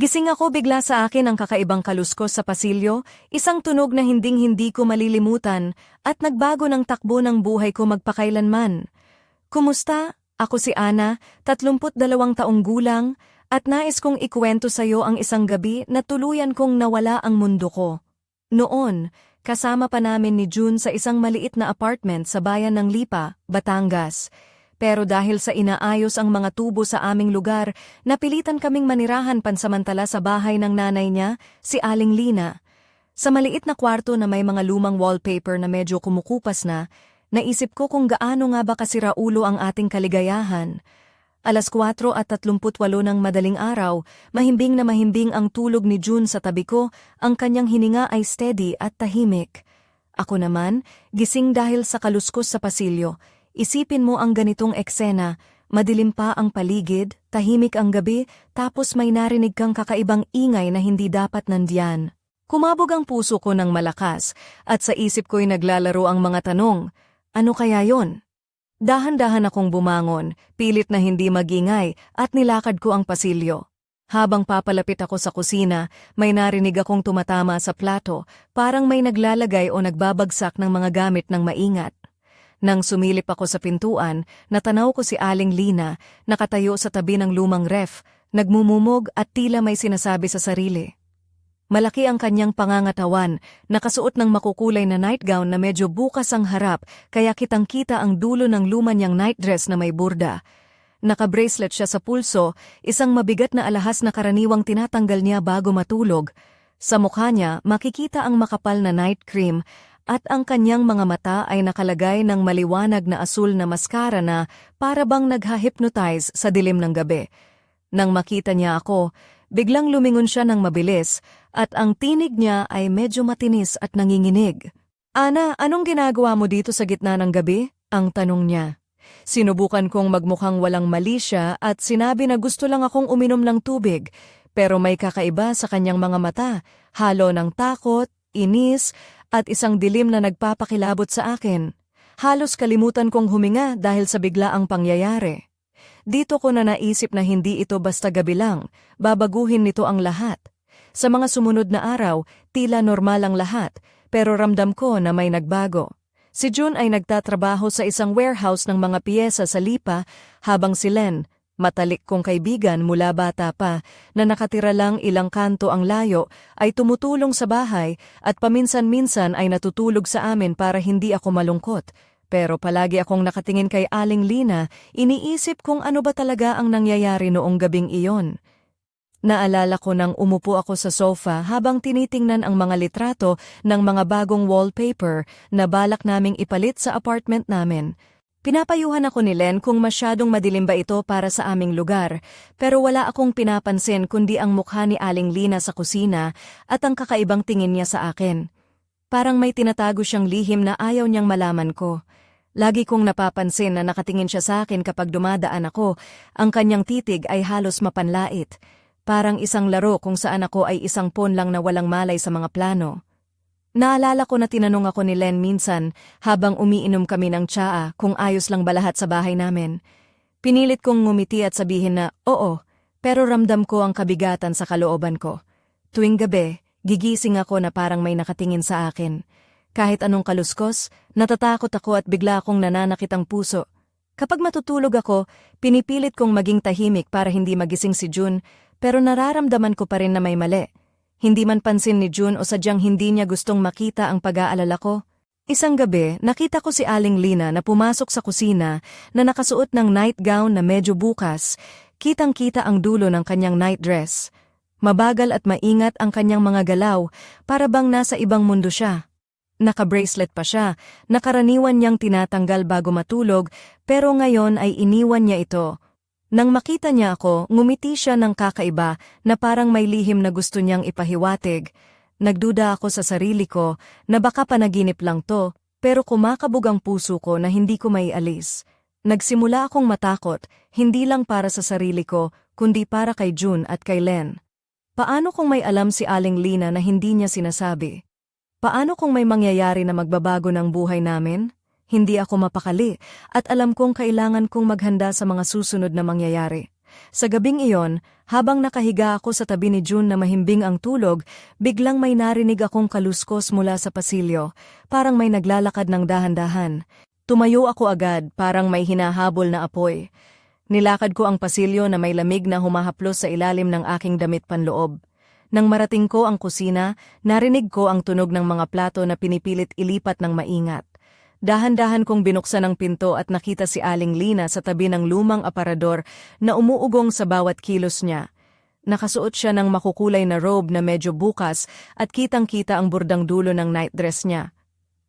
Gising ako bigla sa akin ang kakaibang kaluskos sa pasilyo, isang tunog na hinding-hindi ko malilimutan at nagbago ng takbo ng buhay ko magpakailanman. Kumusta? Ako si Ana, 32 taong gulang, at nais kong ikuwento sa iyo ang isang gabi na tuluyan kong nawala ang mundo ko. Noon, kasama pa namin ni June sa isang maliit na apartment sa bayan ng Lipa, Batangas. Pero dahil sa inaayos ang mga tubo sa aming lugar, napilitan kaming manirahan pansamantala sa bahay ng nanay niya, si Aling Lina. Sa maliit na kwarto na may mga lumang wallpaper na medyo kumukupas na, naisip ko kung gaano nga ba kasiraulo ang ating kaligayahan. 4:38 ng madaling araw, mahimbing na mahimbing ang tulog ni June sa tabi ko, ang kanyang hininga ay steady at tahimik. Ako naman, gising dahil sa kaluskos sa pasilyo. Isipin mo ang ganitong eksena, madilim pa ang paligid, tahimik ang gabi, tapos may narinig kang kakaibang ingay na hindi dapat nandiyan. Kumabog ang puso ko ng malakas, at sa isip ko'y naglalaro ang mga tanong, ano kaya yon? Dahan-dahan akong bumangon, pilit na hindi magingay, at nilakad ko ang pasilyo. Habang papalapit ako sa kusina, may narinig akong tumatama sa plato, parang may naglalagay o nagbabagsak ng mga gamit ng maingat. Nang sumilip ako sa pintuan, natanaw ko si Aling Lina, nakatayo sa tabi ng lumang ref, nagmumumog at tila may sinasabi sa sarili. Malaki ang kanyang pangangatawan, nakasuot ng makukulay na nightgown na medyo bukas ang harap, kaya kitang-kita ang dulo ng luma niyang nightdress na may burda. Naka-bracelet siya sa pulso, isang mabigat na alahas na karaniwang tinatanggal niya bago matulog. Sa mukha niya, makikita ang makapal na night cream, at ang kanyang mga mata ay nakalagay ng maliwanag na asul na maskara na para bang nagha-hypnotize sa dilim ng gabi. Nang makita niya ako, biglang lumingon siya ng mabilis at ang tinig niya ay medyo matinis at nanginginig. "Ana, anong ginagawa mo dito sa gitna ng gabi?" ang tanong niya. Sinubukan kong magmukhang walang mali siya at sinabi na gusto lang akong uminom ng tubig, pero may kakaiba sa kanyang mga mata, halo ng takot, inis, at isang dilim na nagpapakilabot sa akin. Halos kalimutan kong huminga dahil sa biglaang pangyayari. Dito ko na naisip na hindi ito basta gabi lang, babaguhin nito ang lahat. Sa mga sumunod na araw, tila normal ang lahat, pero ramdam ko na may nagbago. Si June ay nagtatrabaho sa isang warehouse ng mga piyesa sa Lipa, habang si Len, matalik kong kaibigan mula bata pa, na nakatira lang ilang kanto ang layo, ay tumutulong sa bahay at paminsan-minsan ay natutulog sa amin para hindi ako malungkot. Pero palagi akong nakatingin kay Aling Lina, iniisip kung ano ba talaga ang nangyayari noong gabing iyon. Naalala ko nang umupo ako sa sofa habang tinitingnan ang mga litrato ng mga bagong wallpaper na balak naming ipalit sa apartment namin. Pinapayuhan ako ni Len kung masyadong madilim ba ito para sa aming lugar, pero wala akong pinapansin kundi ang mukha ni Aling Lina sa kusina at ang kakaibang tingin niya sa akin. Parang may tinatago siyang lihim na ayaw niyang malaman ko. Lagi kong napapansin na nakatingin siya sa akin kapag dumadaan ako, ang kanyang titig ay halos mapanlait. Parang isang laro kung saan ako ay isang pawn lang na walang malay sa mga plano. Naalala ko na tinanong ako ni Len minsan habang umiinom kami ng tsaa kung ayos lang ba lahat sa bahay namin. Pinilit kong ngumiti at sabihin na oo, pero ramdam ko ang kabigatan sa kalooban ko. Tuwing gabi, gigising ako na parang may nakatingin sa akin. Kahit anong kaluskos, natatakot ako at bigla akong nananakit ang puso. Kapag matutulog ako, pinipilit kong maging tahimik para hindi magising si June, pero nararamdaman ko pa rin na may mali. Hindi man pansin ni June o sadyang hindi niya gustong makita ang pag-aalala ko. Isang gabi, nakita ko si Aling Lina na pumasok sa kusina na nakasuot ng nightgown na medyo bukas. Kitang-kita ang dulo ng kanyang nightdress. Mabagal at maingat ang kanyang mga galaw, para bang nasa ibang mundo siya. Naka-bracelet pa siya, nakaraniwan niyang tinatanggal bago matulog, pero ngayon ay iniwan niya ito. Nang makita niya ako, ngumiti siya ng kakaiba na parang may lihim na gusto niyang ipahiwatig. Nagduda ako sa sarili ko na baka panaginip lang to, pero kumakabog ang puso ko na hindi ko maialis. Nagsimula akong matakot, hindi lang para sa sarili ko, kundi para kay June at kay Len. Paano kung may alam si Aling Lina na hindi niya sinasabi? Paano kung may mangyayari na magbabago ng buhay namin? Hindi ako mapakali at alam kong kailangan kong maghanda sa mga susunod na mangyayari. Sa gabing iyon, habang nakahiga ako sa tabi ni June na mahimbing ang tulog, biglang may narinig akong kaluskos mula sa pasilyo, parang may naglalakad ng dahan-dahan. Tumayo ako agad, parang may hinahabol na apoy. Nilakad ko ang pasilyo na may lamig na humahaplos sa ilalim ng aking damit panloob. Nang marating ko ang kusina, narinig ko ang tunog ng mga plato na pinipilit ilipat ng maingat. Dahan-dahan kong binuksan ang pinto at nakita si Aling Lina sa tabi ng lumang aparador na umuugong sa bawat kilos niya. Nakasuot siya ng makukulay na robe na medyo bukas at kitang-kita ang burdang dulo ng nightdress niya.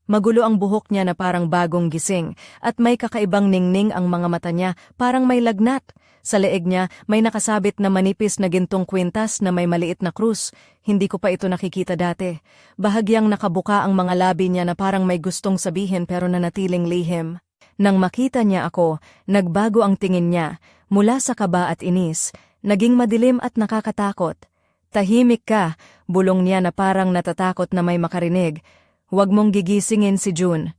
Magulo ang buhok niya na parang bagong gising at may kakaibang ningning ang mga mata niya, parang may lagnat. Sa leeg niya may nakasabit na manipis na gintong kwintas na may maliit na krus. Hindi ko pa ito nakikita dati. Bahagyang nakabuka ang mga labi niya na parang may gustong sabihin pero nanatiling lihim. Nang makita niya ako, nagbago ang tingin niya. Mula sa kaba at inis, naging madilim at nakakatakot. Tahimik ka, bulong niya na parang natatakot na may makarinig. Huwag mong gigisingin si June.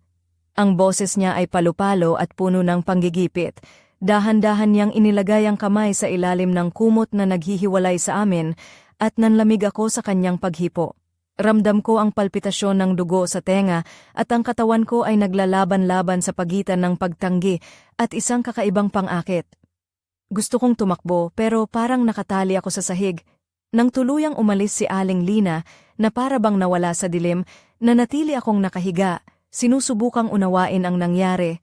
Ang boses niya ay palu-palo at puno ng panggigipit. Dahan-dahan niyang inilagay ang kamay sa ilalim ng kumot na naghihiwalay sa amin at nanlamig ako sa kanyang paghipo. Ramdam ko ang palpitasyon ng dugo sa tenga at ang katawan ko ay naglalaban-laban sa pagitan ng pagtanggi at isang kakaibang pang-akit. Gusto kong tumakbo pero parang nakatali ako sa sahig. Nang tuluyang umalis si Aling Lina na para bang nawala sa dilim, nanatili akong nakahiga, sinusubukang unawain ang nangyari.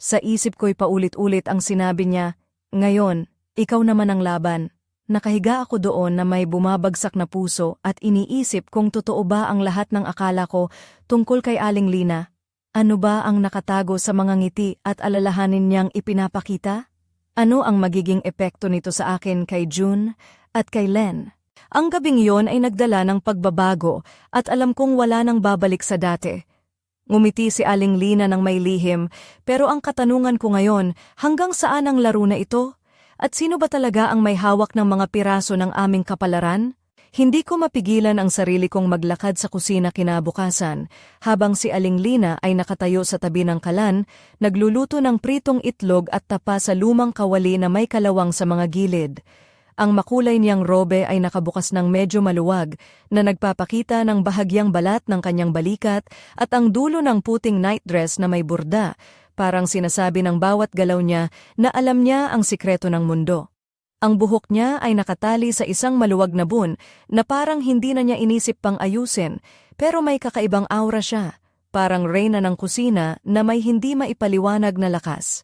Sa isip ko'y paulit-ulit ang sinabi niya, "Ngayon, ikaw naman ang laban." Nakahiga ako doon na may bumabagsak na puso at iniisip kung totoo ba ang lahat ng akala ko tungkol kay Aling Lina. Ano ba ang nakatago sa mga ngiti at alalahanin niyang ipinapakita? Ano ang magiging epekto nito sa akin kay June at kay Len? Ang gabing iyon ay nagdala ng pagbabago at alam kong wala nang babalik sa dati. Ngumiti si Aling Lina ng may lihim, pero ang katanungan ko ngayon, hanggang saan ang laro na ito? At sino ba talaga ang may hawak ng mga piraso ng aming kapalaran? Hindi ko mapigilan ang sarili kong maglakad sa kusina kinabukasan, habang si Aling Lina ay nakatayo sa tabi ng kalan, nagluluto ng pritong itlog at tapa sa lumang kawali na may kalawang sa mga gilid. Ang makulay niyang robe ay nakabukas ng medyo maluwag na nagpapakita ng bahagyang balat ng kanyang balikat at ang dulo ng puting nightdress na may burda, parang sinasabi ng bawat galaw niya na alam niya ang sikreto ng mundo. Ang buhok niya ay nakatali sa isang maluwag na bun na parang hindi na niya inisip pang ayusin, pero may kakaibang aura siya, parang reyna ng kusina na may hindi maipaliwanag na lakas.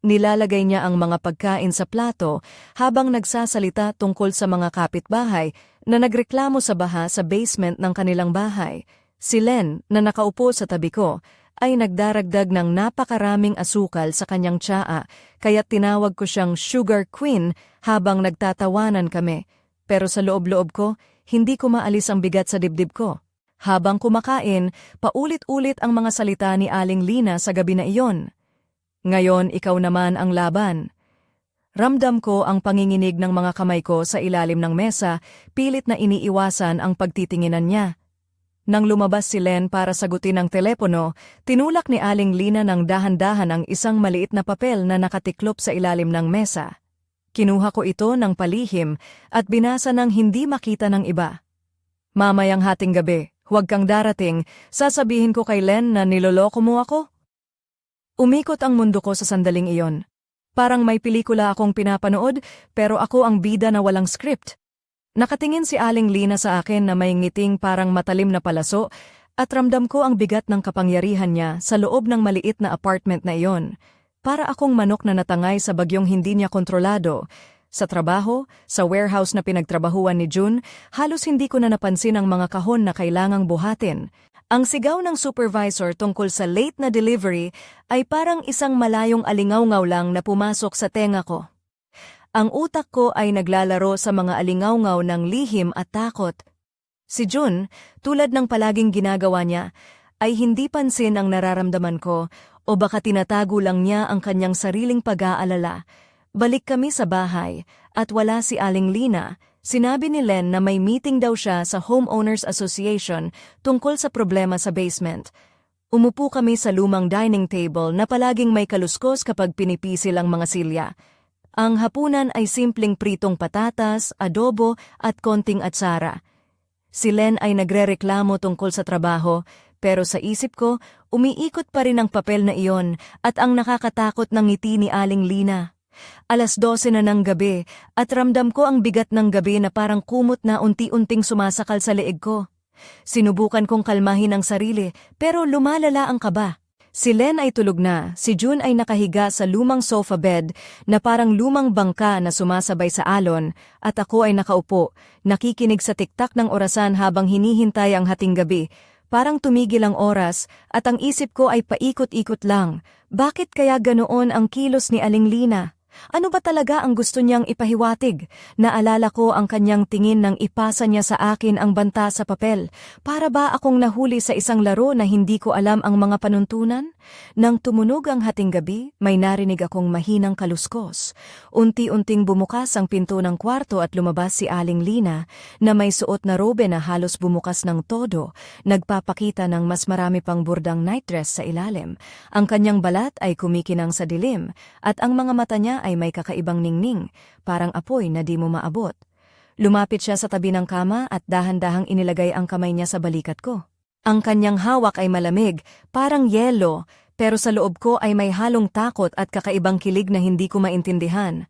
Nilalagay niya ang mga pagkain sa plato habang nagsasalita tungkol sa mga kapitbahay na nagreklamo sa baha sa basement ng kanilang bahay. Si Len, na nakaupo sa tabi ko, ay nagdaragdag ng napakaraming asukal sa kanyang tsaa, kaya tinawag ko siyang Sugar Queen habang nagtatawanan kami. Pero sa loob-loob ko, hindi ko maalis ang bigat sa dibdib ko. Habang kumakain, paulit-ulit ang mga salita ni Aling Lina sa gabi na iyon. "Ngayon, ikaw naman ang laban." Ramdam ko ang panginginig ng mga kamay ko sa ilalim ng mesa, pilit na iniiwasan ang pagtitinginan niya. Nang lumabas si Len para sagutin ang telepono, tinulak ni Aling Lina ng dahan-dahan ang isang maliit na papel na nakatiklop sa ilalim ng mesa. Kinuha ko ito ng palihim at binasa ng hindi makita ng iba. "Mamayang hating gabi, huwag kang darating, sasabihin ko kay Len na niloloko mo ako." Umikot ang mundo ko sa sandaling iyon. Parang may pelikula akong pinapanood, pero ako ang bida na walang script. Nakatingin si Aling Lina sa akin na may ngiting parang matalim na palaso, at ramdam ko ang bigat ng kapangyarihan niya sa loob ng maliit na apartment na iyon. Para akong manok na natangay sa bagyong hindi niya kontrolado. Sa trabaho, sa warehouse na pinagtrabahuan ni June, halos hindi ko na napansin ang mga kahon na kailangang buhatin. Ang sigaw ng supervisor tungkol sa late na delivery ay parang isang malayong alingawngaw lang na pumasok sa tenga ko. Ang utak ko ay naglalaro sa mga alingawngaw ng lihim at takot. Si June, tulad ng palaging ginagawa niya, ay hindi pansin ang nararamdaman ko o baka tinatago lang niya ang kanyang sariling pag-aalala. Balik kami sa bahay at wala si Aling Lina. Sinabi ni Len na may meeting daw siya sa Homeowners Association tungkol sa problema sa basement. Umupo kami sa lumang dining table na palaging may kaluskos kapag pinipisil ang mga silya. Ang hapunan ay simpleng pritong patatas, adobo at konting atsara. Si Len ay nagrereklamo tungkol sa trabaho, pero sa isip ko, umiikot pa rin ang papel na iyon at ang nakakatakot ng ngiti ni Aling Lina. 12:00 na ng gabi at ramdam ko ang bigat ng gabi na parang kumot na unti-unting sumasakal sa leeg ko. Sinubukan kong kalmahin ang sarili pero lumalala ang kaba. Si Len ay tulog na, si June ay nakahiga sa lumang sofa bed na parang lumang bangka na sumasabay sa alon at ako ay nakaupo, nakikinig sa tiktak ng orasan habang hinihintay ang hating gabi. Parang tumigil ang oras at ang isip ko ay paikot-ikot lang. Bakit kaya ganoon ang kilos ni Aling Lina? Ano ba talaga ang gusto niyang ipahiwatig? Naalala ko ang kanyang tingin nang ipasa niya sa akin ang banta sa papel. Para ba akong nahuli sa isang laro na hindi ko alam ang mga panuntunan? Nang tumunog ang hating gabi, may narinig akong mahinang kaluskos. Unti-unting bumukas ang pinto ng kwarto at lumabas si Aling Lina na may suot na robe na halos bumukas ng todo, nagpapakita ng mas marami pang burdang nightdress sa ilalim. Ang kanyang balat ay kumikinang sa dilim at ang mga mata niya ay may kakaibang ningning, parang apoy na di mo maabot. Lumapit siya sa tabi ng kama at dahan-dahang inilagay ang kamay niya sa balikat ko. Ang kanyang hawak ay malamig, parang yelo, pero sa loob ko ay may halong takot at kakaibang kilig na hindi ko maintindihan.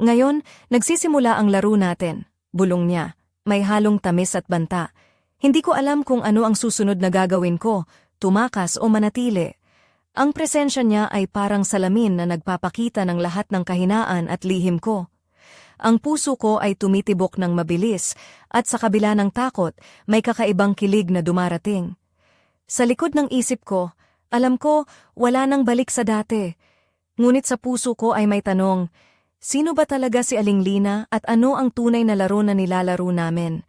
Ngayon, nagsisimula ang laro natin. Bulong niya, may halong tamis at banta. Hindi ko alam kung ano ang susunod na gagawin ko, tumakas o manatili. Ang presensya niya ay parang salamin na nagpapakita ng lahat ng kahinaan at lihim ko. Ang puso ko ay tumitibok ng mabilis at sa kabila ng takot, may kakaibang kilig na dumarating. Sa likod ng isip ko, alam ko wala nang balik sa dati. Ngunit sa puso ko ay may tanong, sino ba talaga si Aling Lina at ano ang tunay na laro na nilalaro namin?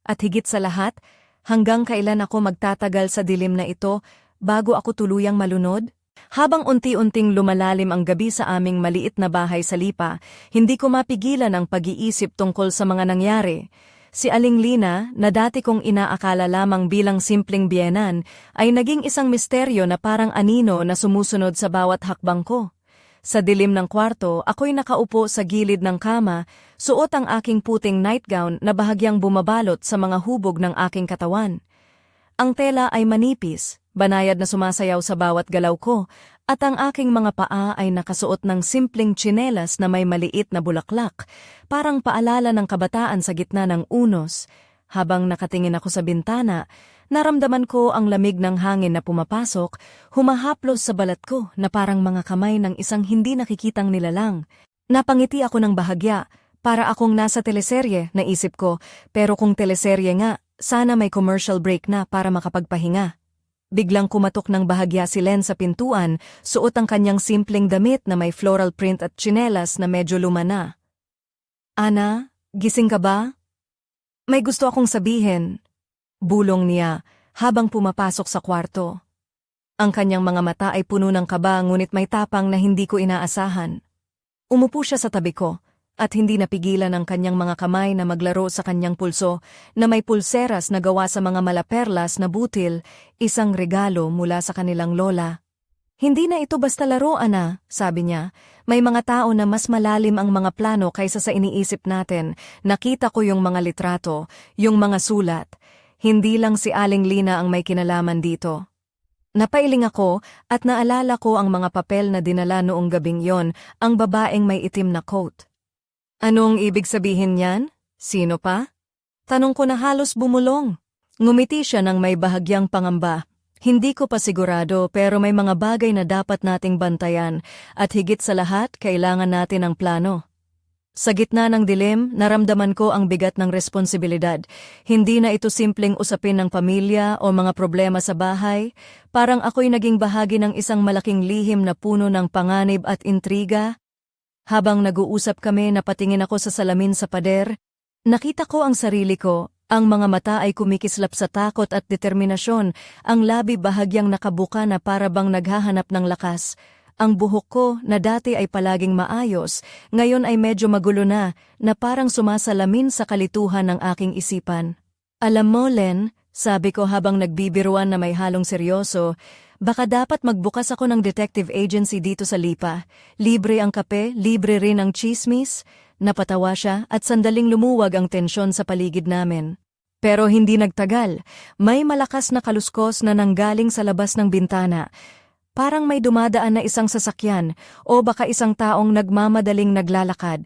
At higit sa lahat, hanggang kailan ako magtatagal sa dilim na ito bago ako tuluyang malunod? Habang unti-unting lumalalim ang gabi sa aming maliit na bahay sa Lipa, hindi ko mapigilan ang pag-iisip tungkol sa mga nangyari. Si Aling Lina, na dati kong inaakala lamang bilang simpleng biyenan, ay naging isang misteryo na parang anino na sumusunod sa bawat hakbang ko. Sa dilim ng kwarto, ako'y nakaupo sa gilid ng kama, suot ang aking puting nightgown na bahagyang bumabalot sa mga hubog ng aking katawan. Ang tela ay manipis, banayad na sumasayaw sa bawat galaw ko, at ang aking mga paa ay nakasuot ng simpleng tsinelas na may maliit na bulaklak, parang paalala ng kabataan sa gitna ng unos. Habang nakatingin ako sa bintana, naramdaman ko ang lamig ng hangin na pumapasok, humahaplos sa balat ko na parang mga kamay ng isang hindi nakikitang nilalang. Napangiti ako ng bahagya, para akong nasa teleserye, naisip ko, pero kung teleserye nga, sana may commercial break na para makapagpahinga. Biglang kumatok ng bahagya si Len sa pintuan, suot ang kanyang simpleng damit na may floral print at tsinelas na medyo luma na. Ana, gising ka ba? May gusto akong sabihin. Bulong niya habang pumapasok sa kwarto. Ang kanyang mga mata ay puno ng kaba ngunit may tapang na hindi ko inaasahan. Umupo siya sa tabi ko. At hindi napigilan ang kanyang mga kamay na maglaro sa kanyang pulso na may pulseras na gawa sa mga malaperlas na butil, isang regalo mula sa kanilang lola. Hindi na ito basta laro, Ana, sabi niya. May mga tao na mas malalim ang mga plano kaysa sa iniisip natin. Nakita ko yung mga litrato, yung mga sulat. Hindi lang si Aling Lina ang may kinalaman dito. Napailing ako at naalala ko ang mga papel na dinala noong gabing yon, ang babaeng may itim na coat. Anong ibig sabihin niyan? Sino pa? Tanong ko na halos bumulong. Ngumiti siya ng may bahagyang pangamba. Hindi ko pa sigurado pero may mga bagay na dapat nating bantayan at higit sa lahat kailangan natin ng plano. Sa gitna ng dilim, naramdaman ko ang bigat ng responsibilidad. Hindi na ito simpleng usapin ng pamilya o mga problema sa bahay. Parang ako'y naging bahagi ng isang malaking lihim na puno ng panganib at intriga. Habang nag-uusap kami, napatingin ako sa salamin sa pader. Nakita ko ang sarili ko, ang mga mata ay kumikislap sa takot at determinasyon, ang labi bahagyang nakabuka na para bang naghahanap ng lakas. Ang buhok ko, na dati ay palaging maayos, ngayon ay medyo magulo na parang sumasalamin sa kalituhan ng aking isipan. Alam mo, Len, sabi ko habang nagbibiruan na may halong seryoso, Baka dapat magbukas ako ng detective agency dito sa Lipa. Libre ang kape, libre rin ang chismis. Napatawa siya at sandaling lumuwag ang tensyon sa paligid namin. Pero hindi nagtagal. May malakas na kaluskos na nanggaling sa labas ng bintana. Parang may dumadaan na isang sasakyan o baka isang taong nagmamadaling naglalakad.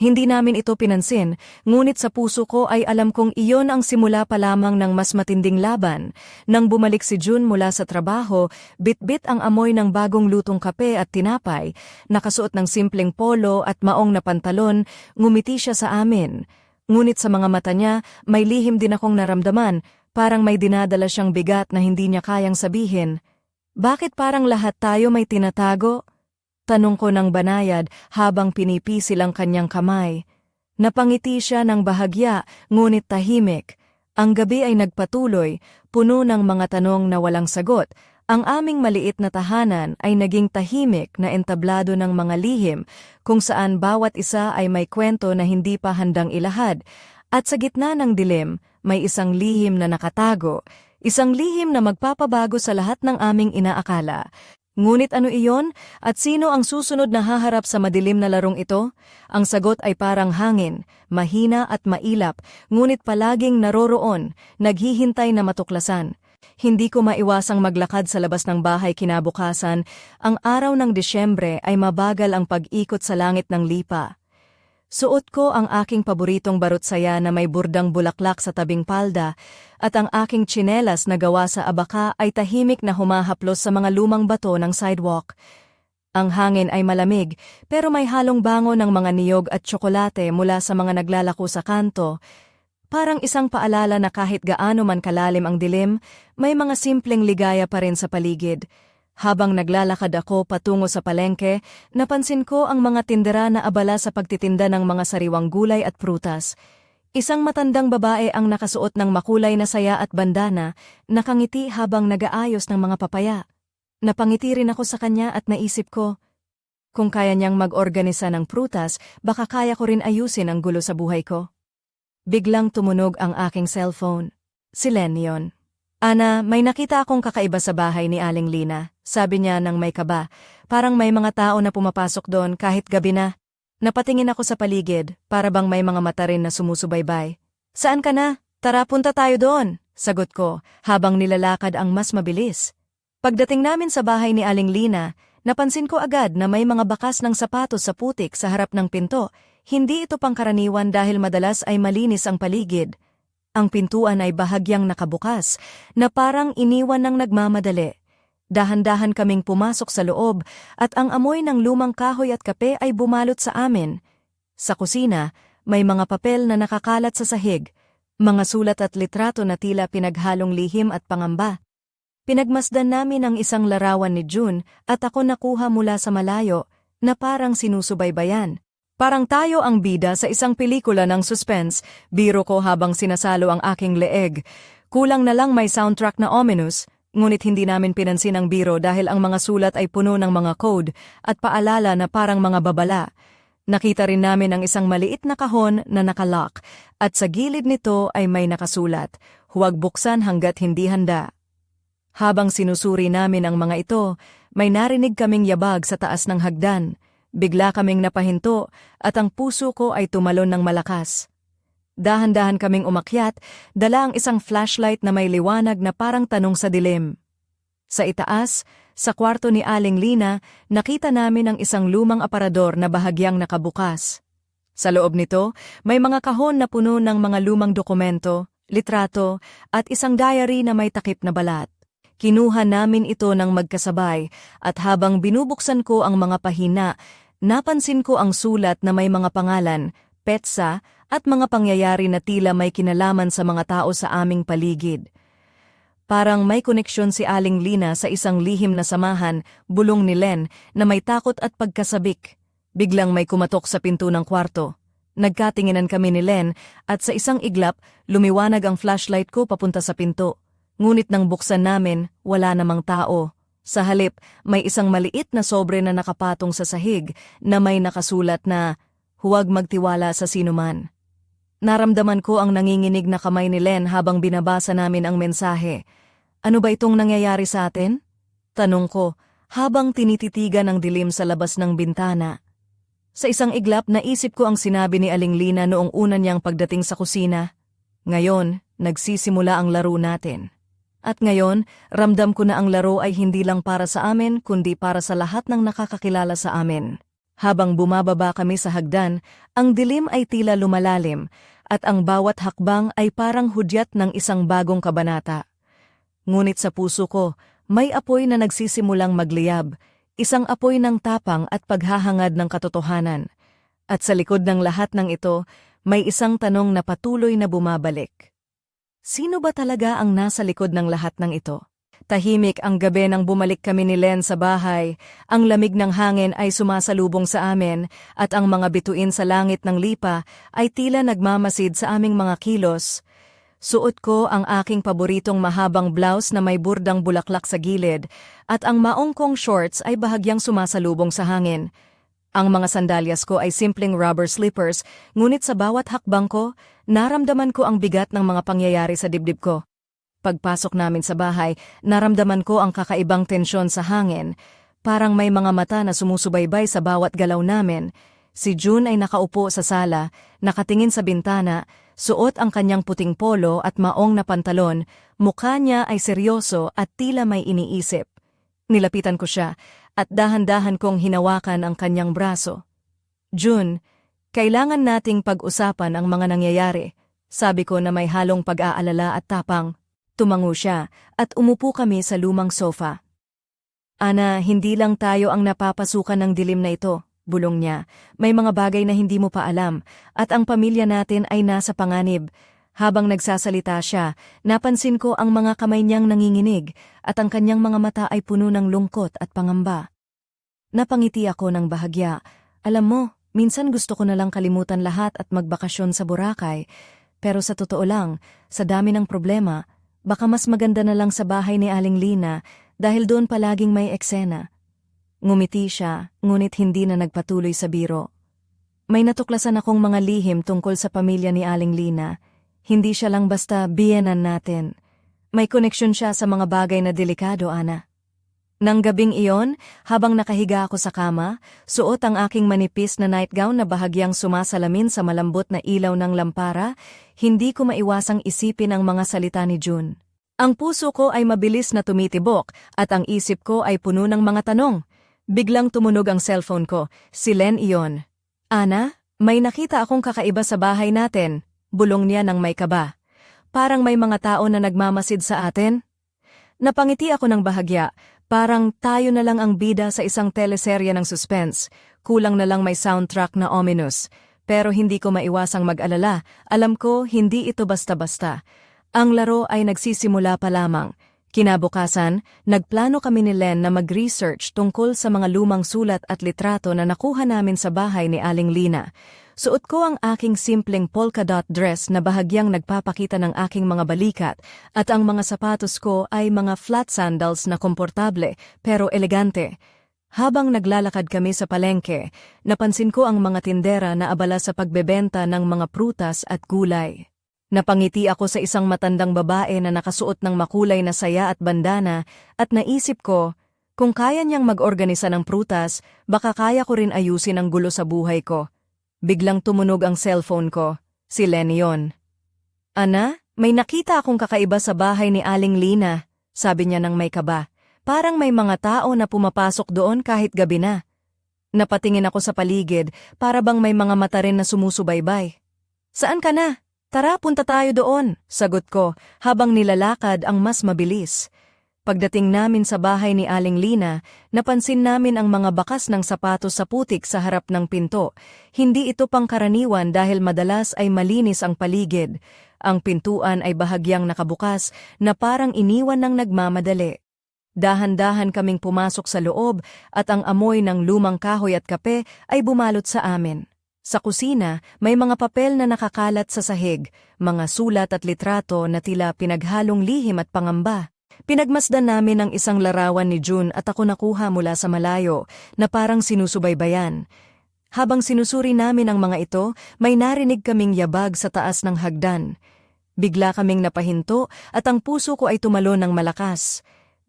Hindi namin ito pinansin, ngunit sa puso ko ay alam kong iyon ang simula pa lamang ng mas matinding laban. Nang bumalik si June mula sa trabaho, bit-bit ang amoy ng bagong lutong kape at tinapay, nakasuot ng simpleng polo at maong na pantalon, ngumiti siya sa amin. Ngunit sa mga mata niya, may lihim din akong naramdaman, parang may dinadala siyang bigat na hindi niya kayang sabihin. Bakit parang lahat tayo may tinatago? Tanong ko ng banayad habang pinipisil ang kanyang kamay. Napangiti siya ng bahagya, ngunit tahimik. Ang gabi ay nagpatuloy, puno ng mga tanong na walang sagot. Ang aming maliit na tahanan ay naging tahimik na entablado ng mga lihim, kung saan bawat isa ay may kwento na hindi pa handang ilahad. At sa gitna ng dilim, may isang lihim na nakatago. Isang lihim na magpapabago sa lahat ng aming inaakala. Ngunit ano iyon at sino ang susunod na haharap sa madilim na larong ito? Ang sagot ay parang hangin, mahina at mailap, ngunit palaging naroroon, naghihintay na matuklasan. Hindi ko maiwasang maglakad sa labas ng bahay kinabukasan. Ang araw ng Disyembre ay mabagal ang pag-ikot sa langit ng Lipa. Suot ko ang aking paboritong barutsaya na may burdang bulaklak sa tabing palda at ang aking tsinelas na gawa sa abaka ay tahimik na humahaplos sa mga lumang bato ng sidewalk. Ang hangin ay malamig pero may halong bango ng mga niyog at tsokolate mula sa mga naglalako sa kanto. Parang isang paalala na kahit gaano man kalalim ang dilim, may mga simpleng ligaya pa rin sa paligid. Habang naglalakad ako patungo sa palengke, napansin ko ang mga tindera na abala sa pagtitinda ng mga sariwang gulay at prutas. Isang matandang babae ang nakasuot ng makulay na saya at bandana, nakangiti habang nagaayos ng mga papaya. Napangiti rin ako sa kanya at naisip ko, kung kaya niyang mag-organisa ng prutas, baka kaya ko rin ayusin ang gulo sa buhay ko. Biglang tumunog ang aking cellphone. Si Len yun. Ana, may nakita akong kakaiba sa bahay ni Aling Lina, sabi niya nang may kaba. Parang may mga tao na pumapasok doon kahit gabi na. Napatingin ako sa paligid, para bang may mga mata rin na sumusubaybay. Saan ka na? Tara, punta tayo doon, sagot ko, habang nilalakad ang mas mabilis. Pagdating namin sa bahay ni Aling Lina, napansin ko agad na may mga bakas ng sapatos sa putik sa harap ng pinto. Hindi ito pangkaraniwan dahil madalas ay malinis ang paligid. Ang pintuan ay bahagyang nakabukas, na parang iniwan ng nagmamadali. Dahan-dahan kaming pumasok sa loob at ang amoy ng lumang kahoy at kape ay bumalot sa amin. Sa kusina, may mga papel na nakakalat sa sahig, mga sulat at litrato na tila pinaghalong lihim at pangamba. Pinagmasdan namin ang isang larawan ni June at ako nakuha mula sa malayo na parang sinusubaybayan. Parang tayo ang bida sa isang pelikula ng suspense, biro ko habang sinasalo ang aking leeg. Kulang na lang may soundtrack na ominous, ngunit hindi namin pinansin ang biro dahil ang mga sulat ay puno ng mga code at paalala na parang mga babala. Nakita rin namin ang isang maliit na kahon na nakalock at sa gilid nito ay may nakasulat, huwag buksan hanggat hindi handa. Habang sinusuri namin ang mga ito, may narinig kaming yabag sa taas ng hagdan. Bigla kaming napahinto at ang puso ko ay tumalon ng malakas. Dahan-dahan kaming umakyat, dala ang isang flashlight na may liwanag na parang tanong sa dilim. Sa itaas, sa kwarto ni Aling Lina, nakita namin ang isang lumang aparador na bahagyang nakabukas. Sa loob nito, may mga kahon na puno ng mga lumang dokumento, litrato, at isang diary na may takip na balat. Kinuha namin ito ng magkasabay at habang binubuksan ko ang mga pahina, napansin ko ang sulat na may mga pangalan, petsa at mga pangyayari na tila may kinalaman sa mga tao sa aming paligid. Parang may koneksyon si Aling Lina sa isang lihim na samahan, bulong ni Len, na may takot at pagkasabik. Biglang may kumatok sa pinto ng kwarto. Nagkatinginan kami ni Len at sa isang iglap, lumiwanag ang flashlight ko papunta sa pinto. Ngunit nang buksan namin, wala namang tao. Sa halip, may isang maliit na sobre na nakapatong sa sahig na may nakasulat na, huwag magtiwala sa sinuman. Naramdaman ko ang nanginginig na kamay ni Len habang binabasa namin ang mensahe. Ano ba itong nangyayari sa atin? Tanong ko, habang tinititigan ang dilim sa labas ng bintana. Sa isang iglap, naisip ko ang sinabi ni Aling Lina noong una niyang pagdating sa kusina. Ngayon, nagsisimula ang laro natin. At ngayon, ramdam ko na ang laro ay hindi lang para sa amin, kundi para sa lahat ng nakakakilala sa amin. Habang bumababa kami sa hagdan, ang dilim ay tila lumalalim, at ang bawat hakbang ay parang hudyat ng isang bagong kabanata. Ngunit sa puso ko, may apoy na nagsisimulang magliyab, isang apoy ng tapang at paghahangad ng katotohanan. At sa likod ng lahat ng ito, may isang tanong na patuloy na bumabalik. Sino ba talaga ang nasa likod ng lahat ng ito? Tahimik ang gabi nang bumalik kami ni Len sa bahay, ang lamig ng hangin ay sumasalubong sa amin at ang mga bituin sa langit ng lipa ay tila nagmamasid sa aming mga kilos. Suot ko ang aking paboritong mahabang blouse na may burdang bulaklak sa gilid at ang maong kong shorts ay bahagyang sumasalubong sa hangin. Ang mga sandalyas ko ay simpleng rubber slippers, ngunit sa bawat hakbang ko, naramdaman ko ang bigat ng mga pangyayari sa dibdib ko. Pagpasok namin sa bahay, naramdaman ko ang kakaibang tensyon sa hangin. Parang may mga mata na sumusubaybay sa bawat galaw namin. Si June ay nakaupo sa sala, nakatingin sa bintana, suot ang kanyang puting polo at maong na pantalon, mukha niya ay seryoso at tila may iniisip. Nilapitan ko siya at dahan-dahan kong hinawakan ang kanyang braso. June, kailangan nating pag-usapan ang mga nangyayari, sabi ko na may halong pag-aalala at tapang. Tumango siya at umupo kami sa lumang sofa. Ana, hindi lang tayo ang napapasukan ng dilim na ito, bulong niya. May mga bagay na hindi mo pa alam at ang pamilya natin ay nasa panganib. Habang nagsasalita siya, napansin ko ang mga kamay niyang nanginginig at ang kanyang mga mata ay puno ng lungkot at pangamba. Napangiti ako ng bahagya. Alam mo, minsan gusto ko na lang kalimutan lahat at magbakasyon sa Boracay. Pero sa totoo lang, sa dami ng problema, baka mas maganda na lang sa bahay ni Aling Lina dahil doon palaging may eksena. Ngumiti siya, ngunit hindi na nagpatuloy sa biro. May natuklasan akong mga lihim tungkol sa pamilya ni Aling Lina. Hindi siya lang basta biyenan natin. May koneksyon siya sa mga bagay na delikado, Ana. Nang gabing iyon, habang nakahiga ako sa kama, suot ang aking manipis na nightgown na bahagyang sumasalamin sa malambot na ilaw ng lampara, hindi ko maiwasang isipin ang mga salita ni June. Ang puso ko ay mabilis na tumitibok at ang isip ko ay puno ng mga tanong. Biglang tumunog ang cellphone ko. Si Len iyon. Ana, may nakita akong kakaiba sa bahay natin. Bulong niya ng may kaba. Parang may mga tao na nagmamasid sa atin. Napangiti ako ng bahagya. Parang tayo na lang ang bida sa isang teleserye ng suspense. Kulang na lang may soundtrack na ominous. Pero hindi ko maiwasang mag-alala. Alam ko, hindi ito basta-basta. Ang laro ay nagsisimula pa lamang. Kinabukasan, nagplano kami ni Len na mag-research tungkol sa mga lumang sulat at litrato na nakuha namin sa bahay ni Aling Lina. Suot ko ang aking simpleng polka dot dress na bahagyang nagpapakita ng aking mga balikat at ang mga sapatos ko ay mga flat sandals na komportable pero elegante. Habang naglalakad kami sa palengke, napansin ko ang mga tindera na abala sa pagbebenta ng mga prutas at gulay. Napangiti ako sa isang matandang babae na nakasuot ng makulay na saya at bandana at naisip ko, kung kaya niyang mag-organisa ng prutas, baka kaya ko rin ayusin ang gulo sa buhay ko. Biglang tumunog ang cellphone ko. Si Len yun. Ana, may nakita akong kakaiba sa bahay ni Aling Lina, sabi niya ng may kaba. Parang may mga tao na pumapasok doon kahit gabi na. Napatingin ako sa paligid, para bang may mga mata rin na sumusubaybay. Saan ka na? Tara, punta tayo doon, sagot ko, habang nilalakad ang mas mabilis. Pagdating namin sa bahay ni Aling Lina, napansin namin ang mga bakas ng sapatos sa putik sa harap ng pinto. Hindi ito pangkaraniwan dahil madalas ay malinis ang paligid. Ang pintuan ay bahagyang nakabukas na parang iniwan ng nagmamadali. Dahan-dahan kaming pumasok sa loob at ang amoy ng lumang kahoy at kape ay bumalot sa amin. Sa kusina, may mga papel na nakakalat sa sahig, mga sulat at litrato na tila pinaghalong lihim at pangamba. Pinagmasdan namin ang isang larawan ni June at ako nakuha mula sa malayo na parang sinusubaybayan. Habang sinusuri namin ang mga ito, may narinig kaming yabag sa taas ng hagdan. Bigla kaming napahinto at ang puso ko ay tumalon ng malakas.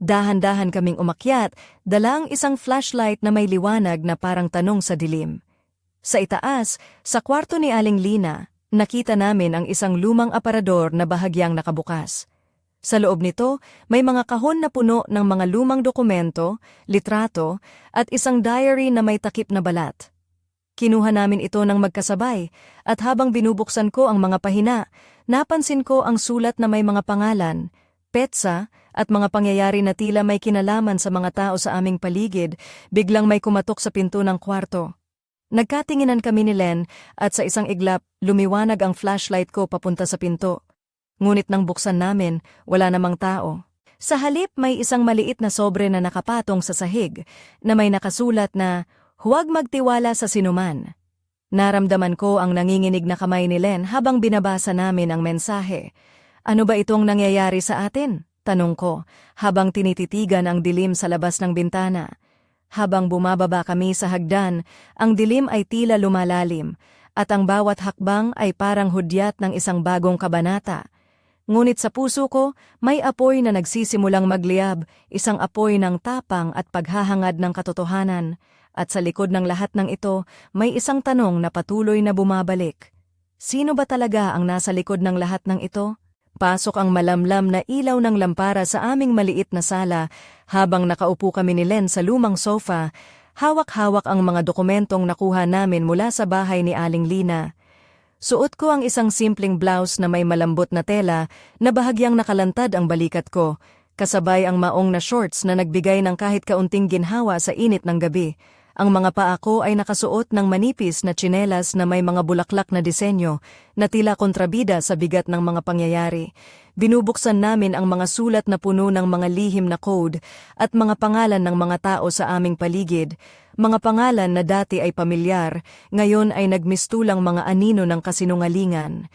Dahan-dahan kaming umakyat, dala ang isang flashlight na may liwanag na parang tanong sa dilim. Sa itaas, sa kwarto ni Aling Lina, nakita namin ang isang lumang aparador na bahagyang nakabukas. Sa loob nito, may mga kahon na puno ng mga lumang dokumento, litrato, at isang diary na may takip na balat. Kinuha namin ito ng magkasabay, at habang binubuksan ko ang mga pahina, napansin ko ang sulat na may mga pangalan, petsa, at mga pangyayari na tila may kinalaman sa mga tao sa aming paligid. Biglang may kumatok sa pinto ng kwarto. Nagkatinginan kami ni Len at sa isang iglap, lumiwanag ang flashlight ko papunta sa pinto. Ngunit nang buksan namin, wala namang tao. Sa halip may isang maliit na sobre na nakapatong sa sahig na may nakasulat na, "Huwag magtiwala sa sinuman." Naramdaman ko ang nanginginig na kamay ni Len habang binabasa namin ang mensahe. "Ano ba itong nangyayari sa atin?" tanong ko, habang tinititigan ang dilim sa labas ng bintana. Habang bumababa kami sa hagdan, ang dilim ay tila lumalalim, at ang bawat hakbang ay parang hudyat ng isang bagong kabanata. Ngunit sa puso ko, may apoy na nagsisimulang magliyab, isang apoy ng tapang at paghahangad ng katotohanan. At sa likod ng lahat ng ito, may isang tanong na patuloy na bumabalik. Sino ba talaga ang nasa likod ng lahat ng ito? Pasok ang malamlam na ilaw ng lampara sa aming maliit na sala habang nakaupo kami ni Len sa lumang sofa, hawak-hawak ang mga dokumentong nakuha namin mula sa bahay ni Aling Lina. Suot ko ang isang simpleng blouse na may malambot na tela na bahagyang nakalantad ang balikat ko, kasabay ang maong na shorts na nagbigay ng kahit kaunting ginhawa sa init ng gabi. Ang mga paa ko ay nakasuot ng manipis na tsinelas na may mga bulaklak na disenyo na tila kontrabida sa bigat ng mga pangyayari. Binubuksan namin ang mga sulat na puno ng mga lihim na code at mga pangalan ng mga tao sa aming paligid. Mga pangalan na dati ay pamilyar, ngayon ay nagmistulang mga anino ng kasinungalingan.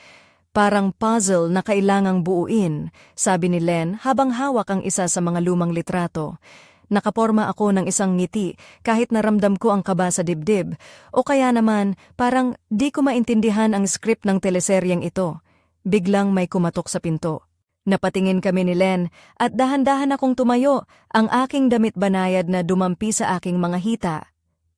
"Parang puzzle na kailangang buuin," sabi ni Len habang hawak ang isa sa mga lumang litrato. Nakaporma ako ng isang ngiti kahit naramdam ko ang kaba sa dibdib, o kaya naman parang di ko maintindihan ang script ng teleseryeng ito. Biglang may kumatok sa pinto. Napatingin kami ni Len at dahan-dahan akong tumayo, ang aking damit banayad na dumampi sa aking mga hita.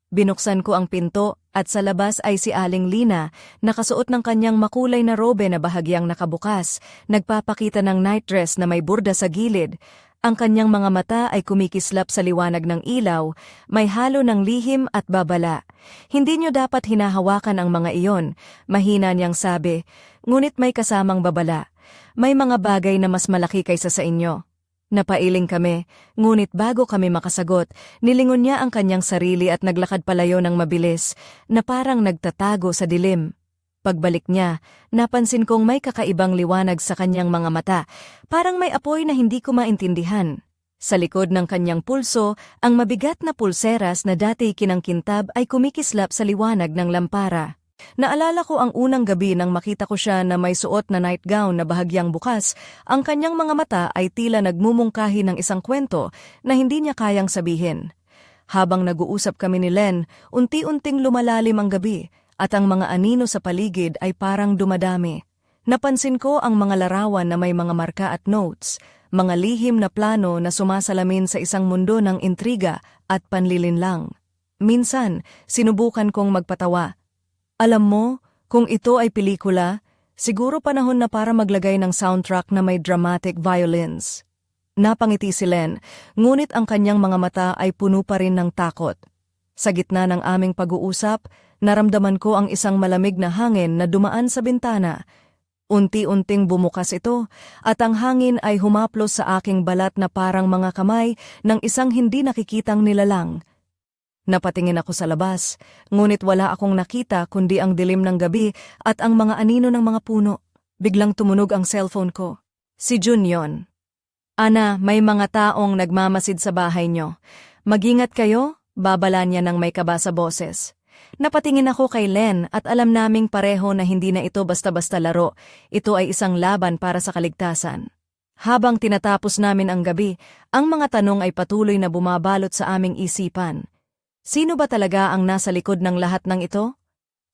Binuksan ko ang pinto at sa labas ay si Aling Lina, nakasuot ng kanyang makulay na robe na bahagyang nakabukas, nagpapakita ng nightdress na may burda sa gilid. Ang kanyang mga mata ay kumikislap sa liwanag ng ilaw, may halo ng lihim at babala. "Hindi niyo dapat hinahawakan ang mga iyon," mahina niyang sabi, ngunit may kasamang babala. "May mga bagay na mas malaki kaysa sa inyo." Napailing kami, ngunit bago kami makasagot, nilingon niya ang kanyang sarili at naglakad palayo ng mabilis, na parang nagtatago sa dilim. Pagbalik niya, napansin kong may kakaibang liwanag sa kanyang mga mata, parang may apoy na hindi ko maintindihan. Sa likod ng kanyang pulso, ang mabigat na pulseras na dati kinangkintab ay kumikislap sa liwanag ng lampara. Naalala ko ang unang gabi nang makita ko siya na may suot na nightgown na bahagyang bukas, ang kanyang mga mata ay tila nagmumungkahi ng isang kwento na hindi niya kayang sabihin. Habang nag-uusap kami ni Len, unti-unting lumalalim ang gabi, at ang mga anino sa paligid ay parang dumadami. Napansin ko ang mga larawan na may mga marka at notes, mga lihim na plano na sumasalamin sa isang mundo ng intriga at panlilinlang. Minsan, sinubukan kong magpatawa. "Alam mo, kung ito ay pelikula, siguro panahon na para maglagay ng soundtrack na may dramatic violins." Napangiti si Len, ngunit ang kanyang mga mata ay puno pa rin ng takot. Sa gitna ng aming pag-uusap, naramdaman ko ang isang malamig na hangin na dumaan sa bintana. Unti-unting bumukas ito, at ang hangin ay humaplos sa aking balat na parang mga kamay ng isang hindi nakikitang nilalang. Napatingin ako sa labas, ngunit wala akong nakita kundi ang dilim ng gabi at ang mga anino ng mga puno. Biglang tumunog ang cellphone ko. Si Jun yon. "Ana, may mga taong nagmamasid sa bahay nyo. Mag-ingat kayo," babala niya ng may kaba sa boses. Napatingin ako kay Len at alam naming pareho na hindi na ito basta-basta laro. Ito ay isang laban para sa kaligtasan. Habang tinatapos namin ang gabi, ang mga tanong ay patuloy na bumabalot sa aming isipan. Sino ba talaga ang nasa likod ng lahat ng ito?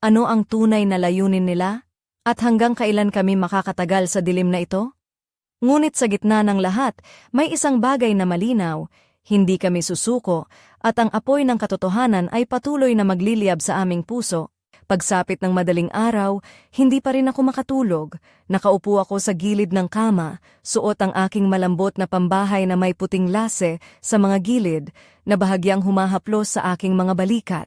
Ano ang tunay na layunin nila? At hanggang kailan kami makakatagal sa dilim na ito? Ngunit sa gitna ng lahat, may isang bagay na malinaw, hindi kami susuko, at ang apoy ng katotohanan ay patuloy na magliliyab sa aming puso. Pagsapit ng madaling araw, hindi pa rin ako makatulog. Nakaupo ako sa gilid ng kama, suot ang aking malambot na pambahay na may puting lase sa mga gilid na bahagyang humahaplos sa aking mga balikat.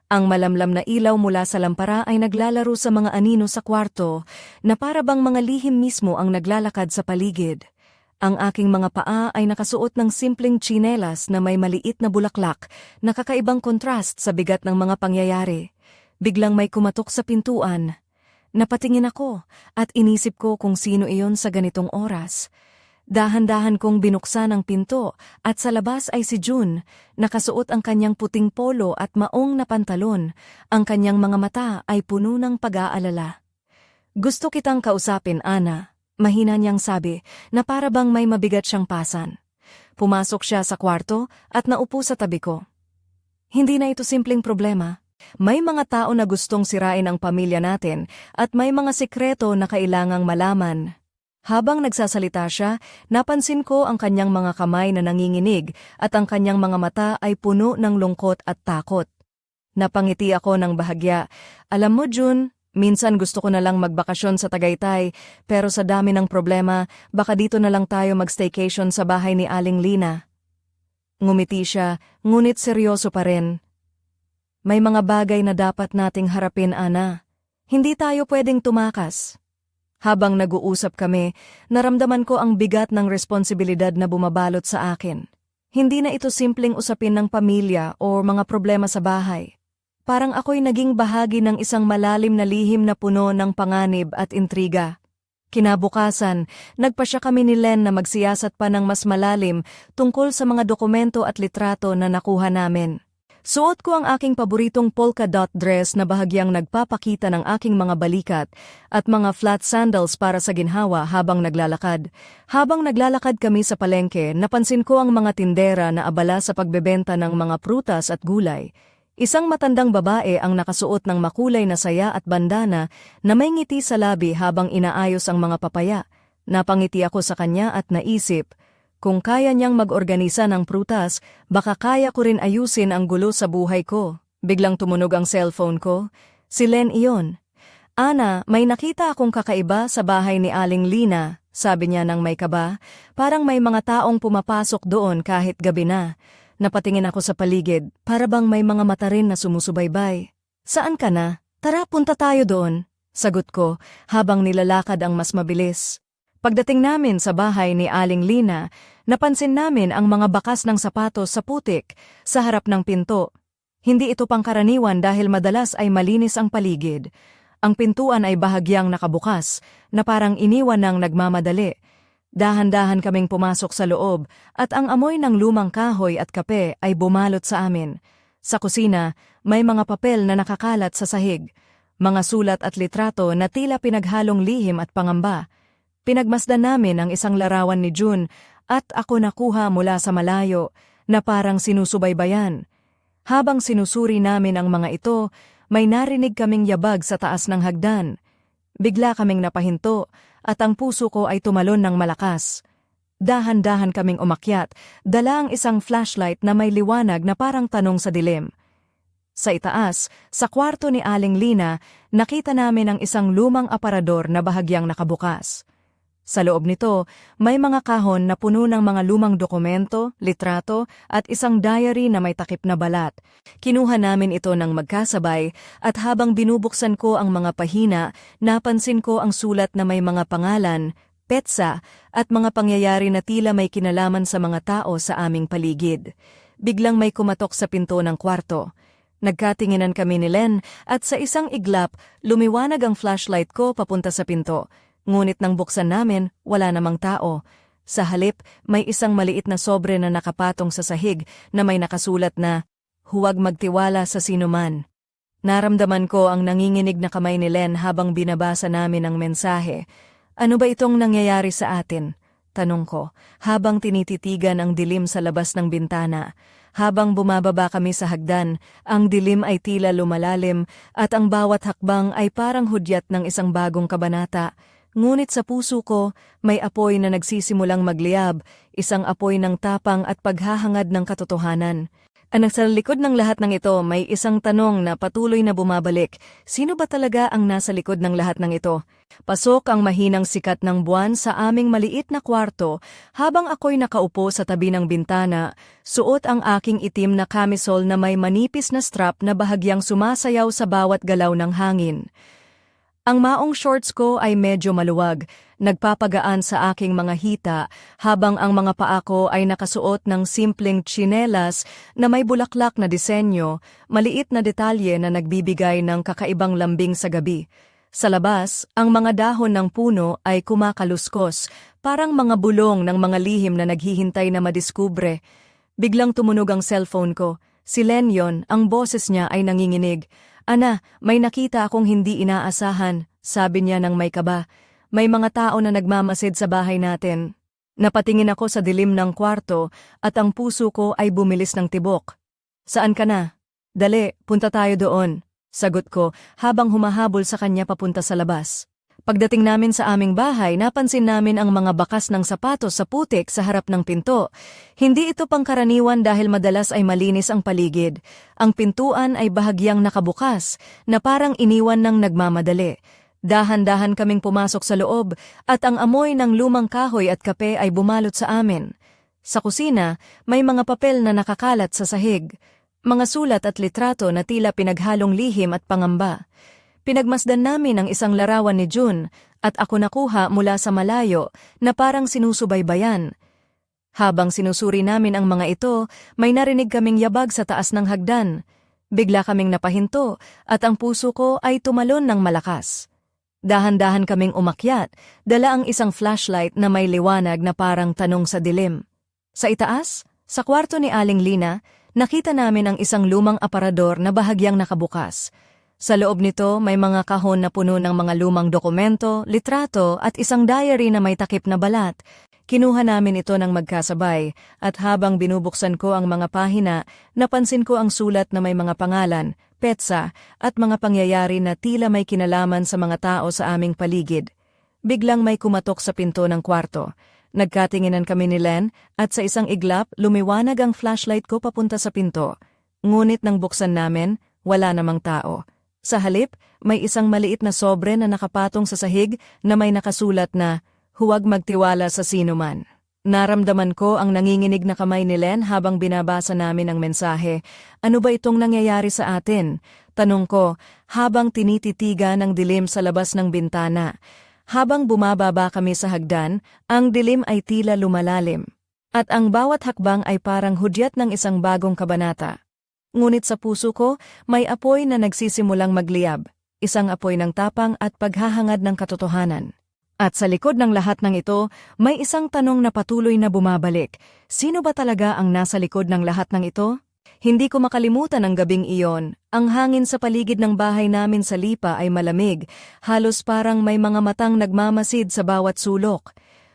Ang malamlam na ilaw mula sa lampara ay naglalaro sa mga anino sa kwarto na para bang mga lihim mismo ang naglalakad sa paligid. Ang aking mga paa ay nakasuot ng simpleng tsinelas na may maliit na bulaklak na kakaibang kontrast sa bigat ng mga pangyayari. Biglang may kumatok sa pintuan. Napatingin ako at inisip ko kung sino iyon sa ganitong oras. Dahan-dahan kong binuksan ang pinto at sa labas ay si June, nakasuot ang kanyang puting polo at maong na pantalon. Ang kanyang mga mata ay puno ng pag-aalala. "Gusto kitang kausapin, Ana," mahina niyang sabi na para bang may mabigat siyang pasan. Pumasok siya sa kwarto at naupo sa tabi ko. Hindi na ito simpleng problema. May mga tao na gustong sirain ang pamilya natin at may mga sikreto na kailangang malaman. Habang nagsasalita siya, napansin ko ang kanyang mga kamay na nanginginig at ang kanyang mga mata ay puno ng lungkot at takot. Napangiti ako ng bahagya. "Alam mo, June, minsan gusto ko na lang magbakasyon sa Tagaytay, pero sa dami ng problema, baka dito na lang tayo mag-staycation sa bahay ni Aling Lina." Ngumiti siya, ngunit seryoso pa rin. "May mga bagay na dapat nating harapin, Ana. Hindi tayo pwedeng tumakas." Habang nag-uusap kami, naramdaman ko ang bigat ng responsibilidad na bumabalot sa akin. Hindi na ito simpleng usapin ng pamilya o mga problema sa bahay. Parang ako'y naging bahagi ng isang malalim na lihim na puno ng panganib at intriga. Kinabukasan, nagpasya kami ni Len na magsiyasat pa ng mas malalim tungkol sa mga dokumento at litrato na nakuha namin. Suot ko ang aking paboritong polka dot dress na bahagyang nagpapakita ng aking mga balikat at mga flat sandals para sa ginhawa habang naglalakad. Habang naglalakad kami sa palengke, napansin ko ang mga tindera na abala sa pagbebenta ng mga prutas at gulay. Isang matandang babae ang nakasuot ng makulay na saya at bandana na may ngiti sa labi habang inaayos ang mga papaya. Napangiti ako sa kanya at naisip, kung kaya niyang mag-organisa ng prutas, baka kaya ko rin ayusin ang gulo sa buhay ko. Biglang tumunog ang cellphone ko. Si Len iyon. "Ana, may nakita akong kakaiba sa bahay ni Aling Lina," sabi niya nang may kaba. "Parang may mga taong pumapasok doon kahit gabi na." Napatingin ako sa paligid, para bang may mga mata rin na sumusubaybay. "Saan ka na? Tara, punta tayo doon," sagot ko habang nilalakad ang mas mabilis. Pagdating namin sa bahay ni Aling Lina, napansin namin ang mga bakas ng sapatos sa putik sa harap ng pinto. Hindi ito pangkaraniwan dahil madalas ay malinis ang paligid. Ang pintuan ay bahagyang nakabukas na parang iniwan ng nagmamadali. Dahan-dahan kaming pumasok sa loob at ang amoy ng lumang kahoy at kape ay bumalot sa amin. Sa kusina, may mga papel na nakakalat sa sahig, mga sulat at litrato na tila pinaghalong lihim at pangamba. Pinagmasdan namin ang isang larawan ni June at ako nakuha mula sa malayo na parang sinusubaybayan. Habang sinusuri namin ang mga ito, may narinig kaming yabag sa taas ng hagdan. Bigla kaming napahinto at ang puso ko ay tumalon ng malakas. Dahan-dahan kaming umakyat, dala ang isang flashlight na may liwanag na parang tanong sa dilim. Sa itaas, sa kwarto ni Aling Lina, nakita namin ang isang lumang aparador na bahagyang nakabukas. Sa loob nito, may mga kahon na puno ng mga lumang dokumento, litrato at isang diary na may takip na balat. Kinuha namin ito ng magkasabay at habang binubuksan ko ang mga pahina, napansin ko ang sulat na may mga pangalan, petsa at mga pangyayari na tila may kinalaman sa mga tao sa aming paligid. Biglang may kumatok sa pinto ng kwarto. Nagkatinginan kami ni Len at sa isang iglap, lumiwanag ang flashlight ko papunta sa pinto. Ngunit nang buksan namin, wala namang tao. Sa halip, may isang maliit na sobre na nakapatong sa sahig na may nakasulat na, "Huwag magtiwala sa sinuman." Naramdaman ko ang nanginginig na kamay ni Len habang binabasa namin ang mensahe. "Ano ba itong nangyayari sa atin?" tanong ko, habang tinititigan ang dilim sa labas ng bintana. Habang bumababa kami sa hagdan, ang dilim ay tila lumalalim at ang bawat hakbang ay parang hudyat ng isang bagong kabanata. Ngunit sa puso ko, may apoy na nagsisimulang magliyab, isang apoy ng tapang at paghahangad ng katotohanan. Sa likod ng lahat ng ito, may isang tanong na patuloy na bumabalik. Sino ba talaga ang nasa likod ng lahat ng ito? Pasok ang mahinang sikat ng buwan sa aming maliit na kwarto habang ako'y nakaupo sa tabi ng bintana, suot ang aking itim na camisole na may manipis na strap na bahagyang sumasayaw sa bawat galaw ng hangin. Ang maong shorts ko ay medyo maluwag, nagpapagaan sa aking mga hita habang ang mga paa ko ay nakasuot ng simpleng tsinelas na may bulaklak na disenyo, maliit na detalye na nagbibigay ng kakaibang lambing sa gabi. Sa labas, ang mga dahon ng puno ay kumakaluskos, parang mga bulong ng mga lihim na naghihintay na madiskubre. Biglang tumunog ang cellphone ko. Si Len yon, ang boses niya ay nanginginig. "Ana, may nakita akong hindi inaasahan," sabi niya nang may kaba. "May mga tao na nagmamasid sa bahay natin." Napatingin ako sa dilim ng kwarto at ang puso ko ay bumilis ng tibok. "Saan ka na?" "Dali, punta tayo doon," sagot ko habang humahabol sa kanya papunta sa labas. Pagdating namin sa aming bahay, napansin namin ang mga bakas ng sapatos sa putik sa harap ng pinto. Hindi ito pangkaraniwan dahil madalas ay malinis ang paligid. Ang pintuan ay bahagyang nakabukas, na parang iniwan ng nagmamadali. Dahan-dahan kaming pumasok sa loob at ang amoy ng lumang kahoy at kape ay bumalot sa amin. Sa kusina, may mga papel na nakakalat sa sahig. Mga sulat at litrato na tila pinaghalong lihim at pangamba. Pinagmasdan namin ang isang larawan ni June at ako nakuha mula sa malayo na parang sinusubaybayan. Habang sinusuri namin ang mga ito, may narinig kaming yabag sa taas ng hagdan. Bigla kaming napahinto at ang puso ko ay tumalon ng malakas. Dahan-dahan kaming umakyat, dala ang isang flashlight na may liwanag na parang tanong sa dilim. Sa itaas, sa kwarto ni Aling Lina, nakita namin ang isang lumang aparador na bahagyang nakabukas. Sa loob nito, may mga kahon na puno ng mga lumang dokumento, litrato at isang diary na may takip na balat. Kinuha namin ito ng magkasabay at habang binubuksan ko ang mga pahina, napansin ko ang sulat na may mga pangalan, petsa at mga pangyayari na tila may kinalaman sa mga tao sa aming paligid. Biglang may kumatok sa pinto ng kwarto. Nagkatinginan kami ni Len at sa isang iglap, lumiwanag ang flashlight ko papunta sa pinto. Ngunit nang buksan namin, wala namang tao. Sa halip, may isang maliit na sobre na nakapatong sa sahig na may nakasulat na, "Huwag magtiwala sa sino man." Naramdaman ko ang nanginginig na kamay ni Len habang binabasa namin ang mensahe. "Ano ba itong nangyayari sa atin?" tanong ko habang tinititigan ng dilim sa labas ng bintana. Habang bumababa kami sa hagdan, ang dilim ay tila lumalalim. At ang bawat hakbang ay parang hudyat ng isang bagong kabanata. Ngunit sa puso ko, may apoy na nagsisimulang magliyab, isang apoy ng tapang at paghahangad ng katotohanan. At sa likod ng lahat ng ito, may isang tanong na patuloy na bumabalik. Sino ba talaga ang nasa likod ng lahat ng ito? Hindi ko makalimutan ang gabing iyon. Ang hangin sa paligid ng bahay namin sa Lipa ay malamig, halos parang may mga matang nagmamasid sa bawat sulok.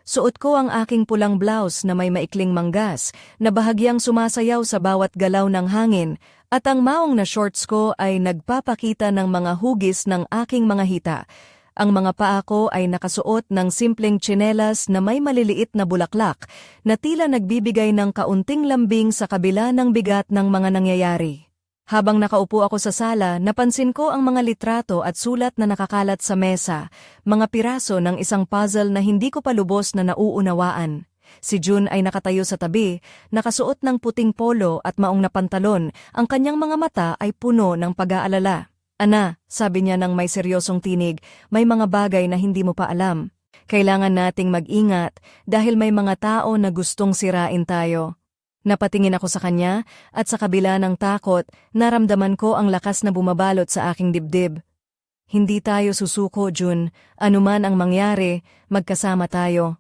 Suot ko ang aking pulang blouse na may maikling manggas na bahagyang sumasayaw sa bawat galaw ng hangin at ang maong na shorts ko ay nagpapakita ng mga hugis ng aking mga hita. Ang mga paa ko ay nakasuot ng simpleng tsinelas na may maliliit na bulaklak na tila nagbibigay ng kaunting lambing sa kabila ng bigat ng mga nangyayari. Habang nakaupo ako sa sala, napansin ko ang mga litrato at sulat na nakakalat sa mesa, mga piraso ng isang puzzle na hindi ko pa lubos na nauunawaan. Si June ay nakatayo sa tabi, nakasuot ng puting polo at maong na pantalon, ang kanyang mga mata ay puno ng pag-aalala. "Ana," sabi niya ng may seryosong tinig, "may mga bagay na hindi mo pa alam. Kailangan nating mag-ingat dahil may mga tao na gustong sirain tayo." Napatingin ako sa kanya at sa kabila ng takot, naramdaman ko ang lakas na bumabalot sa aking dibdib. "Hindi tayo susuko, June. Anuman ang mangyari, magkasama tayo."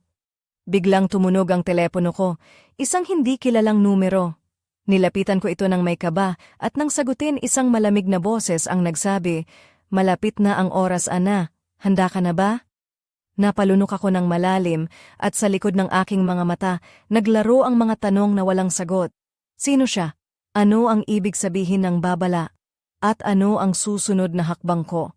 Biglang tumunog ang telepono ko, isang hindi kilalang numero. Nilapitan ko ito ng may kaba at nang sagutin isang malamig na boses ang nagsabi, "Malapit na ang oras, Ana. Handa ka na ba?" Napalunok ako ng malalim at sa likod ng aking mga mata, naglaro ang mga tanong na walang sagot. Sino siya? Ano ang ibig sabihin ng babala? At ano ang susunod na hakbang ko?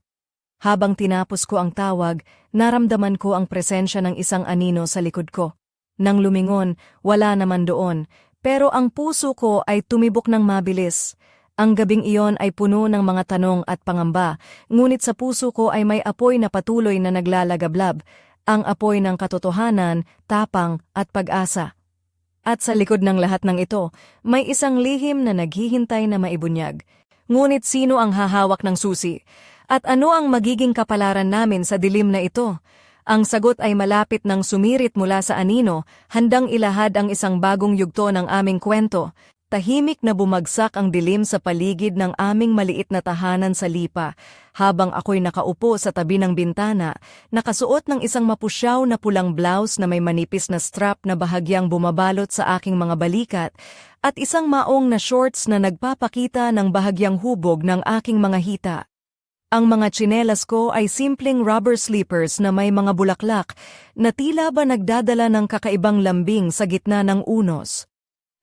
Habang tinapos ko ang tawag, naramdaman ko ang presensya ng isang anino sa likod ko. Nang lumingon, wala naman doon, pero ang puso ko ay tumibok ng mabilis. Ang gabing iyon ay puno ng mga tanong at pangamba, ngunit sa puso ko ay may apoy na patuloy na naglalagablab, ang apoy ng katotohanan, tapang at pag-asa. At sa likod ng lahat ng ito, may isang lihim na naghihintay na maibunyag. Ngunit sino ang hahawak ng susi? At ano ang magiging kapalaran namin sa dilim na ito? Ang sagot ay malapit nang sumirit mula sa anino, handang ilahad ang isang bagong yugto ng aming kwento. Tahimik na bumagsak ang dilim sa paligid ng aming maliit na tahanan sa Lipa, habang ako'y nakaupo sa tabi ng bintana, nakasuot ng isang mapusyaw na pulang blouse na may manipis na strap na bahagyang bumabalot sa aking mga balikat, at isang maong na shorts na nagpapakita ng bahagyang hubog ng aking mga hita. Ang mga tsinelas ko ay simpleng rubber slippers na may mga bulaklak na tila ba nagdadala ng kakaibang lambing sa gitna ng unos.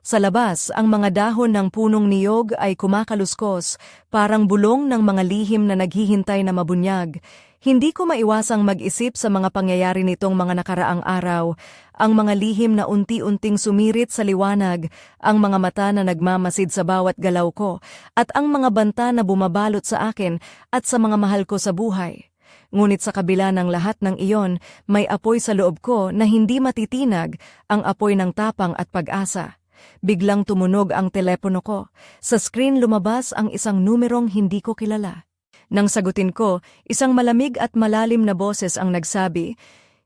Sa labas, ang mga dahon ng punong niyog ay kumakaluskos, parang bulong ng mga lihim na naghihintay na mabunyag. Hindi ko maiwasang mag-isip sa mga pangyayari nitong mga nakaraang araw, ang mga lihim na unti-unting sumirit sa liwanag, ang mga mata na nagmamasid sa bawat galaw ko, at ang mga banta na bumabalot sa akin at sa mga mahal ko sa buhay. Ngunit sa kabila ng lahat ng iyon, may apoy sa loob ko na hindi matitinag, ang apoy ng tapang at pag-asa. Biglang tumunog ang telepono ko. Sa screen lumabas ang isang numerong hindi ko kilala. Nang sagutin ko, isang malamig at malalim na boses ang nagsabi,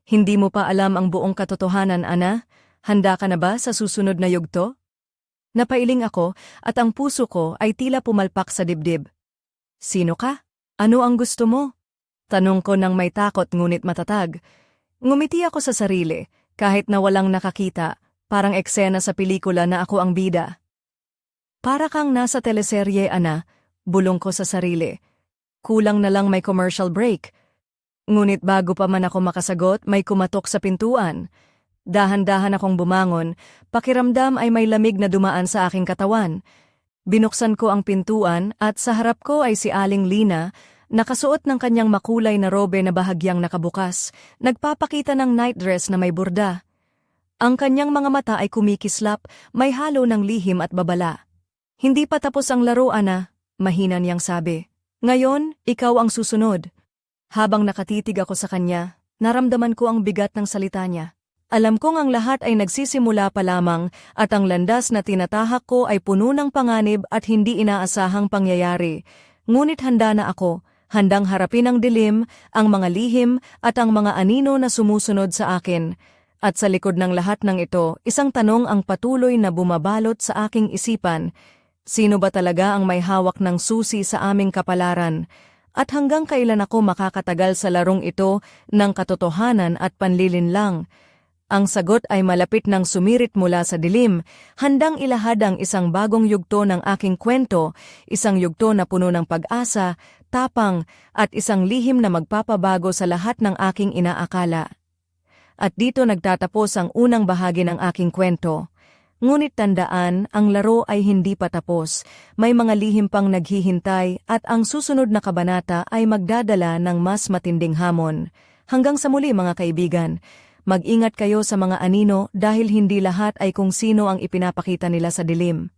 "Hindi mo pa alam ang buong katotohanan, Ana? Handa ka na ba sa susunod na yugto?" Napailing ako at ang puso ko ay tila pumalpak sa dibdib. "Sino ka? Ano ang gusto mo?" Tanong ko nang may takot ngunit matatag. Ngumiti ako sa sarili, kahit na walang nakakita. Parang eksena sa pelikula na ako ang bida. "Para kang nasa teleserye, Ana," bulong ko sa sarili. Kulang na lang may commercial break. Ngunit bago pa man ako makasagot, may kumatok sa pintuan. Dahan-dahan akong bumangon, pakiramdam ay may lamig na dumaan sa aking katawan. Binuksan ko ang pintuan at sa harap ko ay si Aling Lina, nakasuot ng kanyang makulay na robe na bahagyang nakabukas, nagpapakita ng nightdress na may burda. Ang kanyang mga mata ay kumikislap, may halo ng lihim at babala. "Hindi pa tapos ang laro, Ana," mahina niyang sabi. "Ngayon, ikaw ang susunod." Habang nakatitig ako sa kanya, naramdaman ko ang bigat ng salita niya. Alam kong ang lahat ay nagsisimula pa lamang at ang landas na tinatahak ko ay puno ng panganib at hindi inaasahang pangyayari. Ngunit handa na ako, handang harapin ang dilim, ang mga lihim at ang mga anino na sumusunod sa akin. At sa likod ng lahat ng ito, isang tanong ang patuloy na bumabalot sa aking isipan. Sino ba talaga ang may hawak ng susi sa aming kapalaran? At hanggang kailan ako makakatagal sa larong ito ng katotohanan at panlilinlang? Ang sagot ay malapit nang sumirit mula sa dilim, handang ilahad ang isang bagong yugto ng aking kwento, isang yugto na puno ng pag-asa, tapang, at isang lihim na magpapabago sa lahat ng aking inaakala. At dito nagtatapos ang unang bahagi ng aking kwento. Ngunit tandaan, ang laro ay hindi pa tapos. May mga lihim pang naghihintay at ang susunod na kabanata ay magdadala ng mas matinding hamon. Hanggang sa muli mga kaibigan, mag-ingat kayo sa mga anino dahil hindi lahat ay kung sino ang ipinapakita nila sa dilim.